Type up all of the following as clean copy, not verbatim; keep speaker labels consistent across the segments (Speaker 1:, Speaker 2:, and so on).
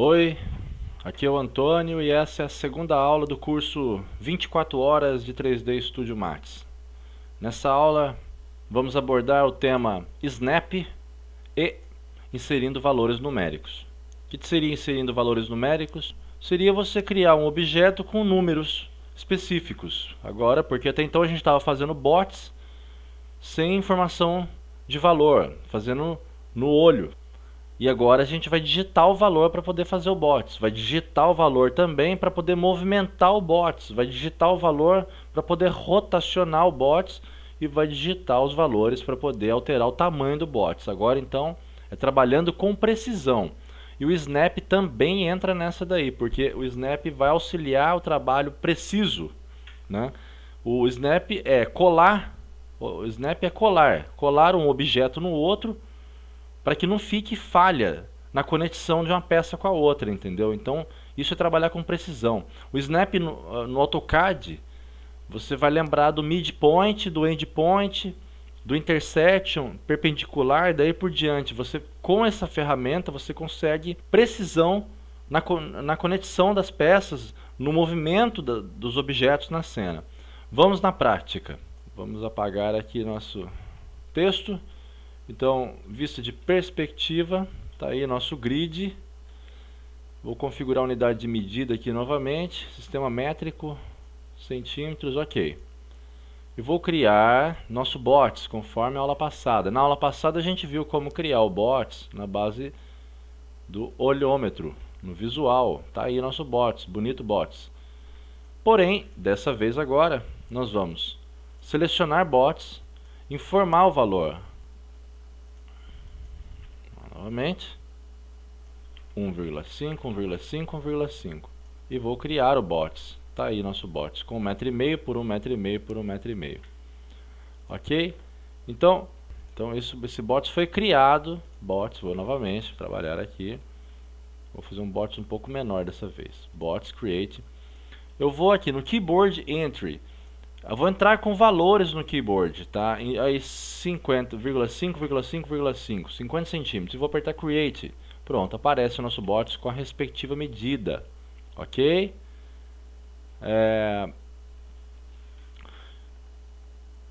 Speaker 1: Oi, aqui é o Antônio e essa é a segunda aula do curso 24 horas de 3D Studio Max. Nessa aula vamos abordar o tema Snap e inserindo valores numéricos. O que seria inserindo valores numéricos? Seria você criar um objeto com números específicos. Agora, porque até então a gente estava fazendo bots sem informação de valor, fazendo no olho. E agora a gente vai digitar o valor para poder fazer o bots. Vai digitar o valor também para poder movimentar o bots. Vai digitar o valor para poder rotacionar o bots. E vai digitar os valores para poder alterar o tamanho do bots. Agora então é trabalhando com precisão. E o Snap também entra nessa daí, porque o Snap vai auxiliar o trabalho preciso, né? O Snap é colar. O Snap é colar um objeto no outro, para que não fique falha na conexão de uma peça com a outra, entendeu? Então, isso é trabalhar com precisão. O Snap no AutoCAD, você vai lembrar do midpoint, do endpoint, do intersection, perpendicular, daí por diante. Você, com essa ferramenta, você consegue precisão na conexão das peças, no movimento dos objetos na cena. Vamos na prática. Vamos apagar aqui nosso texto. Então, vista de perspectiva, está aí nosso grid. Vou configurar a unidade de medida aqui novamente, sistema métrico, centímetros, ok. E vou criar nosso bots, conforme a aula passada. Na aula passada a gente viu como criar o bots na base do olhômetro, no visual. Está aí nosso bots, bonito bots. Porém, dessa vez agora, nós vamos selecionar bots, informar o valor. Novamente 1,5, 1,5, 1,5 e vou criar o bots. Tá aí nosso bots com 1,5 m por 1,5 m por 1,5 m. Ok? Então esse bots foi criado. Bots, vou novamente trabalhar aqui. Vou fazer um bots um pouco menor dessa vez. Bots create. Eu vou aqui no keyboard entry. Eu vou entrar com valores no keyboard, tá? Aí 50,5,5,5, 50 centímetros. E vou apertar Create. Pronto, aparece o nosso bots com a respectiva medida. Ok?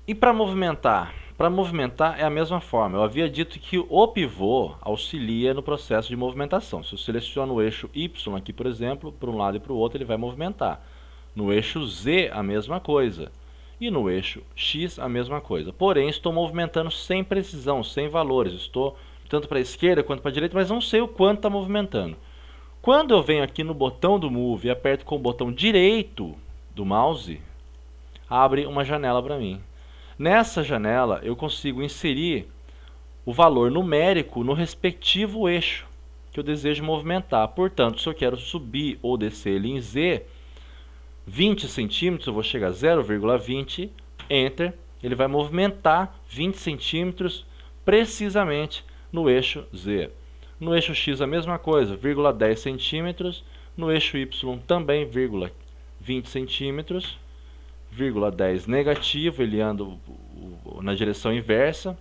Speaker 1: E para movimentar? Para movimentar é a mesma forma. Eu havia dito que o pivô auxilia no processo de movimentação. Se eu seleciono o eixo Y aqui, por exemplo, para um lado e para o outro, ele vai movimentar. No eixo Z, a mesma coisa. E no eixo X, a mesma coisa. Porém, estou movimentando sem precisão, sem valores. Estou tanto para a esquerda quanto para a direita, mas não sei o quanto está movimentando. Quando eu venho aqui no botão do Move e aperto com o botão direito do mouse, abre uma janela para mim. Nessa janela, eu consigo inserir o valor numérico no respectivo eixo que eu desejo movimentar. Portanto, se eu quero subir ou descer ele em Z, 20 centímetros, eu vou chegar a 0,20, Enter, ele vai movimentar 20 centímetros precisamente no eixo Z. No eixo X a mesma coisa, 0,10 centímetros, no eixo Y também, 0,20 centímetros, 0,10 negativo, ele anda na direção inversa,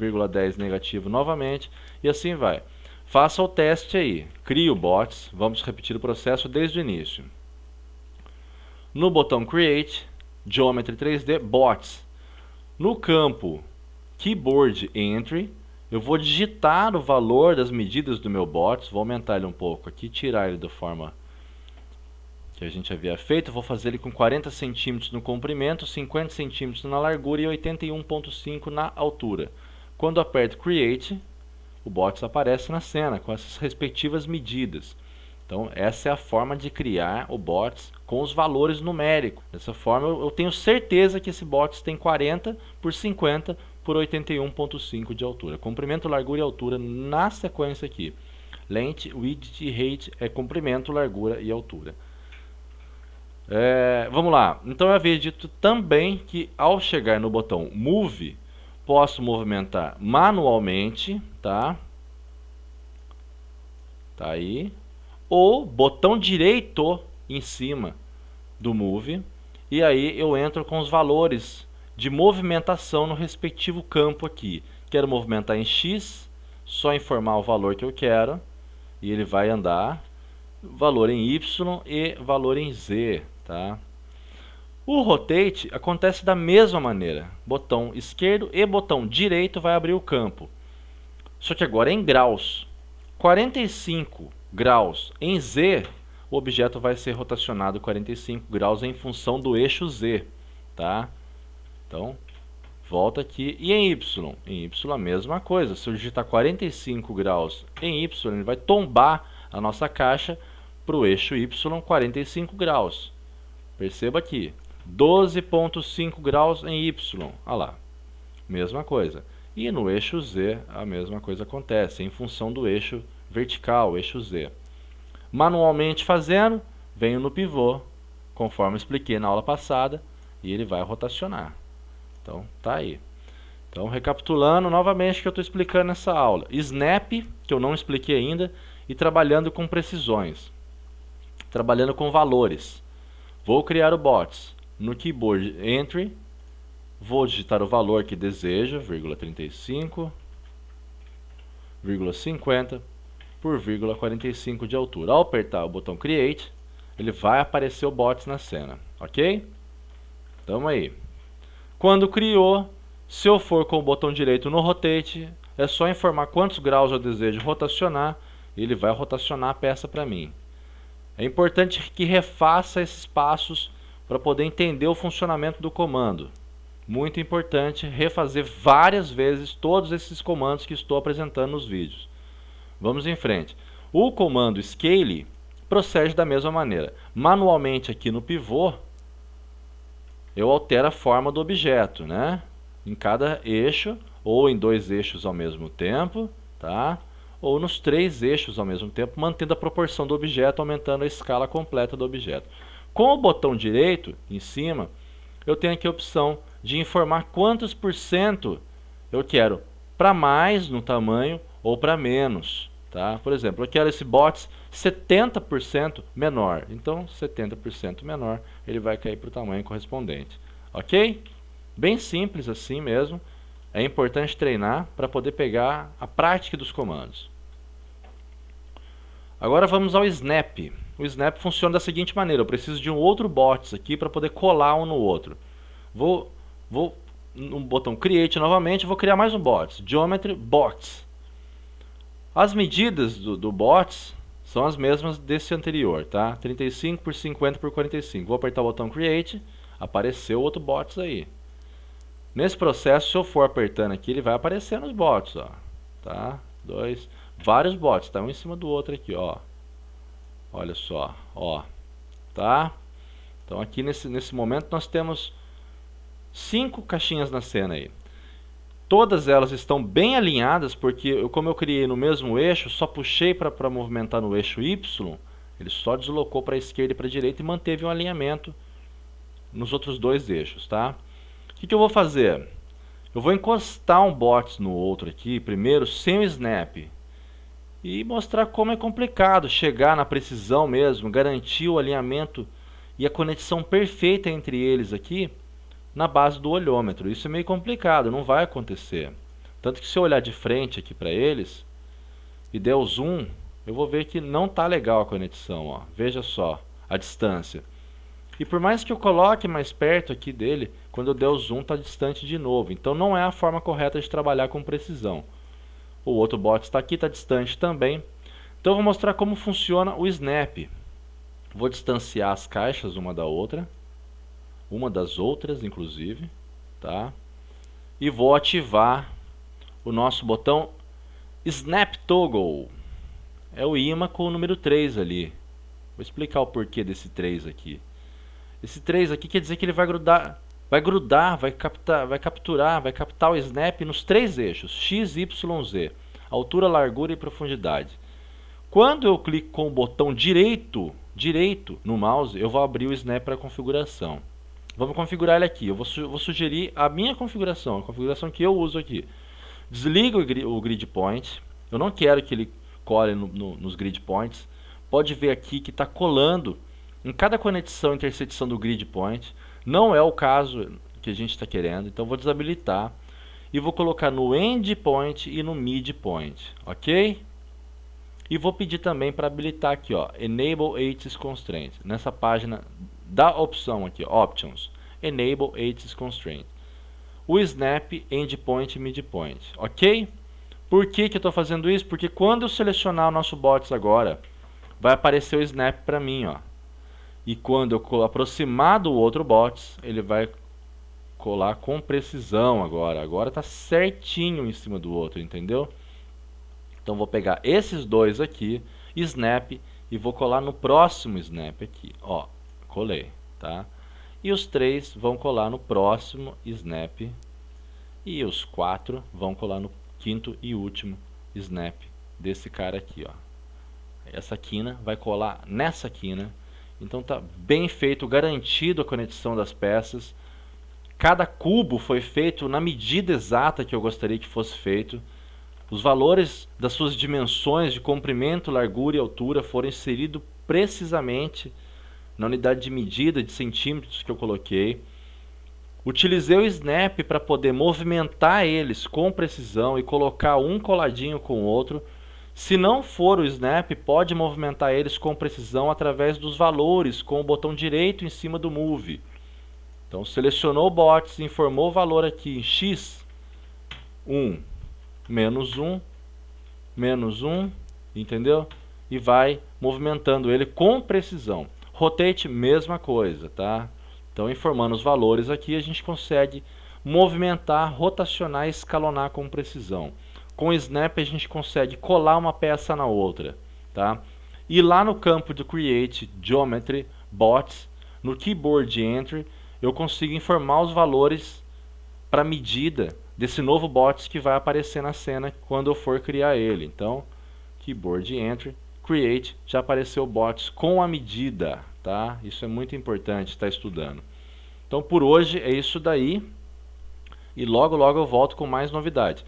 Speaker 1: 0,10 negativo novamente, e assim vai. Faça o teste aí, crie o bots, vamos repetir o processo desde o início. No botão Create, Geometry 3D, Bots. No campo Keyboard Entry, eu vou digitar o valor das medidas do meu bots. Vou aumentar ele um pouco aqui, tirar ele da forma que a gente havia feito. Vou fazer ele com 40 centímetros no comprimento, 50 centímetros na largura e 81,5 na altura. Quando aperto Create, o bots aparece na cena com essas respectivas medidas. Então, essa é a forma de criar o bots com os valores numéricos. Dessa forma, eu tenho certeza que esse bots tem 40 por 50 por 81,5 de altura. Comprimento, largura e altura na sequência aqui. Length, width e height é comprimento, largura e altura. Vamos lá. Então, eu havia dito também que ao chegar no botão Move, posso movimentar manualmente, tá? Tá aí. Ou botão direito em cima do Move, e aí eu entro com os valores de movimentação no respectivo campo aqui. Quero movimentar em X, só informar o valor que eu quero, e ele vai andar. valor em Y e valor em Z, tá? O rotate acontece da mesma maneira. Botão esquerdo e botão direito vai abrir o campo. Só que agora em graus. 45 graus em Z, o objeto vai ser rotacionado 45 graus em função do eixo Z, tá? Então, volta aqui. E em Y? Em Y a mesma coisa. Se eu digitar 45 graus em Y, ele vai tombar a nossa caixa para o eixo Y 45 graus. Perceba aqui. 12,5 graus em Y. Olha lá. Mesma coisa. E no eixo Z, a mesma coisa acontece, em função do eixo vertical, eixo Z. Manualmente fazendo, venho no pivô, conforme expliquei na aula passada, e ele vai rotacionar. Então, tá aí. Então, recapitulando novamente o que eu estou explicando nessa aula. Snap, que eu não expliquei ainda, e trabalhando com precisões. Trabalhando com valores. Vou criar o bots. No keyboard Entry, vou digitar o valor que desejo, 35, 50 por 45 de altura. Ao apertar o botão Create, ele vai aparecer o bots na cena, ok? Tamo aí. Quando criou, se eu for com o botão direito no Rotate, é só informar quantos graus eu desejo rotacionar, e ele vai rotacionar a peça para mim. É importante que refaça esses passos para poder entender o funcionamento do comando. Muito importante refazer várias vezes todos esses comandos que estou apresentando nos vídeos. Vamos em frente. O comando Scale procede da mesma maneira. Manualmente aqui no pivô, eu altero a forma do objeto, né? Em cada eixo, ou em 2 eixos ao mesmo tempo, tá? Ou nos 3 eixos ao mesmo tempo, mantendo a proporção do objeto, aumentando a escala completa do objeto. Com o botão direito, em cima, eu tenho aqui a opção de informar quantos por cento eu quero para mais no tamanho ou para menos, tá? Por exemplo, eu quero esse bots 70% menor, então 70% menor, ele vai cair para o tamanho correspondente, ok? Bem simples assim mesmo, é importante treinar para poder pegar a prática dos comandos. Agora vamos ao Snap. O Snap funciona da seguinte maneira, eu preciso de um outro bots aqui para poder colar um no outro. Vou no botão Create novamente, vou criar mais um bots, Geometry Bots. As medidas do bots são as mesmas desse anterior, tá? 35 por 50 por 45. Vou apertar o botão Create, apareceu outro bots aí. Nesse processo, se eu for apertando aqui, ele vai aparecendo os bots, ó. Tá? Vários bots, tá um em cima do outro aqui, ó. Olha só, ó. Tá? Então aqui nesse momento nós temos 5 caixinhas na cena aí. Todas elas estão bem alinhadas, porque como eu criei no mesmo eixo, só puxei para movimentar no eixo Y, ele só deslocou para a esquerda e para a direita e manteve um alinhamento nos outros 2 eixos, tá? O que eu vou fazer? Eu vou encostar um bots no outro aqui, primeiro, sem o snap, e mostrar como é complicado chegar na precisão mesmo, garantir o alinhamento e a conexão perfeita entre eles aqui, na base do olhômetro. Isso é meio complicado, não vai acontecer. Tanto que se eu olhar de frente aqui para eles e der o zoom, eu vou ver que não está legal a conexão, ó. Veja só a distância. E por mais que eu coloque mais perto aqui dele, quando eu der o zoom está distante de novo. Então não é a forma correta de trabalhar com precisão. O outro bot está aqui, está distante também. Então eu vou mostrar como funciona o snap. Vou distanciar as caixas uma da outra, uma das outras inclusive, tá? E vou ativar o nosso botão Snap Toggle. É o imã com o número 3 ali. Vou explicar o porquê desse 3 aqui. Esse 3 aqui quer dizer que ele vai captar o snap nos 3 eixos, X, Y, Z, altura, largura e profundidade. Quando eu clico com o botão direito no mouse, eu vou abrir o snap para configuração. Vamos configurar ele aqui. Eu vou sugerir a minha configuração, a configuração que eu uso aqui. Desliga o grid point. Eu não quero que ele cole nos grid points. Pode ver aqui que está colando em cada conexão e intersecção do grid point. Não é o caso que a gente está querendo, então vou desabilitar e vou colocar no end point e no mid point, ok? E vou pedir também para habilitar aqui, ó, Enable Axis Constraint. Nessa página da opção aqui, Options, Enable Axis Constraint. O Snap, Endpoint e Midpoint, ok? Por que que eu estou fazendo isso? Porque quando eu selecionar o nosso bots agora, vai aparecer o Snap para mim, ó. E quando eu aproximar do outro bots, ele vai colar com precisão agora. Agora está certinho em cima do outro, entendeu? Então vou pegar esses dois aqui, Snap, e vou colar no próximo Snap aqui. Ó, colei, tá? E os 3 vão colar no próximo Snap. E os 4 vão colar no quinto e último Snap desse cara aqui, ó. Essa quina vai colar nessa quina. Então tá bem feito, garantido a conexão das peças. Cada cubo foi feito na medida exata que eu gostaria que fosse feito. Os valores das suas dimensões de comprimento, largura e altura foram inseridos precisamente na unidade de medida de centímetros que eu coloquei. Utilizei o Snap para poder movimentar eles com precisão e colocar um coladinho com o outro. Se não for o Snap, pode movimentar eles com precisão através dos valores com o botão direito em cima do Move. Então selecionou o bots, informou o valor aqui em X, 1, menos 1, menos 1, entendeu? E vai movimentando ele com precisão. Rotate, mesma coisa, tá? Então, informando os valores aqui, a gente consegue movimentar, rotacionar e escalonar com precisão. Com o Snap, a gente consegue colar uma peça na outra, tá? E lá no campo do Create Geometry Bots, no Keyboard Entry, eu consigo informar os valores para medida desse novo bots que vai aparecer na cena quando eu for criar ele. Então, Keyboard Entry, Create, já apareceu o bots com a medida, tá? Isso é muito importante estar estudando. Então, por hoje é isso daí. E logo eu volto com mais novidades.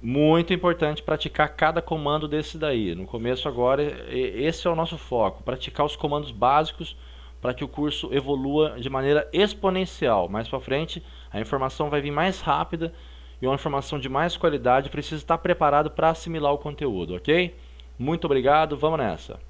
Speaker 1: Muito importante praticar cada comando desse daí. No começo agora, esse é o nosso foco. Praticar os comandos básicos para que o curso evolua de maneira exponencial. Mais para frente, a informação vai vir mais rápida e uma informação de mais qualidade. Precisa estar preparado para assimilar o conteúdo, ok? Muito obrigado, vamos nessa!